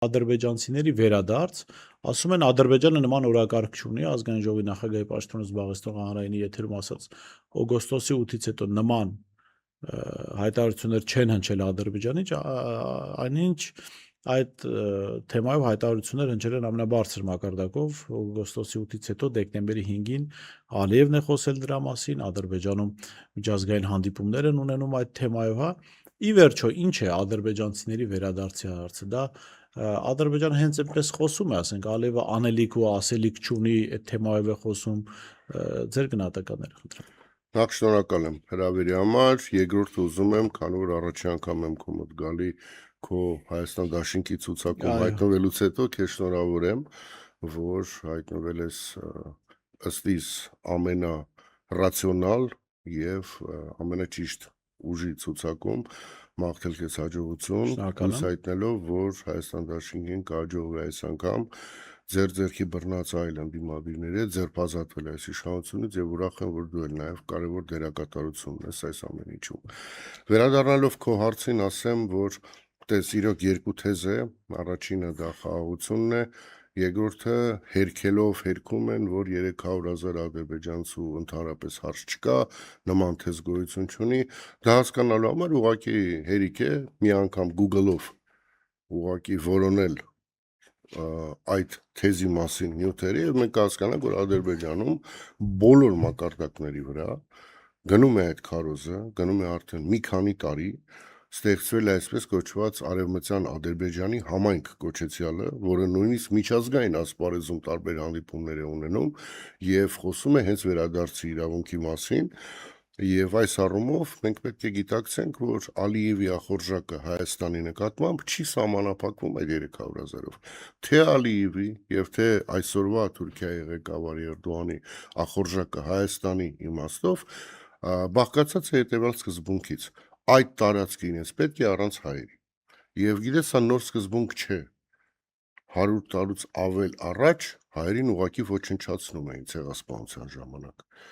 ադրբեջանցիների վերադարձ, ասում են Ադրբեջանը նման օրակարգ չունի, ազգային ժողովի նախագահի պաշտոնը զբաղեցնող հանրայինի եթերում ասաց օգոստոսի 8-ից հետո նման հայտարարություններ չեն հնչել Ադրբեջանից, այնինչ այդ թեմայով հայտարարություններ հնչել են ամենաբարձր մակարդակով օգոստոսի 8-ից հետո դեկտեմբերի 5-ին Ալիևն է խոսել դրա մասին, Ադրբեջանում միջազգային հանդիպումներ են ունենում այդ թեմայով, հա։ Ի վերջո, ինչ է ադրբեջանցիների վերադարձի հարցը, դա Ադրբեջանը հենց այնպես խոսում է, ասենք Ալիևը անելիք ու ասելիք չունի, այդ թեմայով է խոսում, ձեր գնահատականները խնդրեմ։ Նախ շնորհակալ եմ հրավերի համար, երկրորդը ուզում եմ, քանի որ առաջի անգամ եմ քո մոտ գալի քո Հայաստան դաշինքի ցուցակում հայտնվելուց հետո քեզ շնորհավորեմ, որ հայտնվել ես ըստ իս ամենառացիոնալ եւ ամենաճիշտ ուժի ցուցակում, մաղթել քեզ հաջողություն, հույս հայտնելով, որ Հայաստան դաշինքին կհաջողվի այս անգամ ձեր ձեռքի բռնած այլ ընդդիմադիրների հետ ձերբազատվել այս իշխանությունից եւ ուրախ եմ, որ դու էլ նաեւ կարեւոր դերակատարություն ունես այս ամեն ինչում։ Վերադառնալով քո հարցին ասեմ, որ տես իրոք երկու թեզ է, առաջինը դա խաղաղությունն է, երկրորդը հերքելով հերքում են, որ 300,000 ադրբեջանցու ընդհանրապես հարց չկա, նման թեզ գոյություն չունի, դա հասկանալու համար ուղղակի հերիք է մի անգամ Google-ով ուղղակի որոնել այդ թեզի մասին նյութերը եւ մենք հասկանանք, որ Ադրբեջանում բոլոր մակարդակների վրա գնում է այդ քարոզը, գնում է արդեն մի քանի տարի, ստեղծվել է այսպես կոչված Արևմտյան Ադրբեջանի համայնք կոչեցյալը, որը նույնիսկ միջազգային ասպարեզում տարբեր հանդիպումներ է ունենում եւ խոսում է հենց վերադարձի իրավունքի մասին։ Եվ այս առումով մենք պետք է գիտակցենք, որ Ալիևի ախորժակը Հայաստանի նկատմամբ չի սահմանափակվում այդ 300,000-ով։ Թե Ալիևի եւ թե այսօրվա Թուրքիայի ղեկավարի Էրդողանի ախորժակը Հայաստանի իմաստով բաղկացած է հետեւյալ սկզբունքից. այդ տարածքը ինձ պետք է առանց հայերի։ Եվ գիտես, սա նոր սկզբունք չէ։ 100 տարուց ավել առաջ հայերին ուղղակի ոչնչացնում էին ցեղասպանության ժամանակ։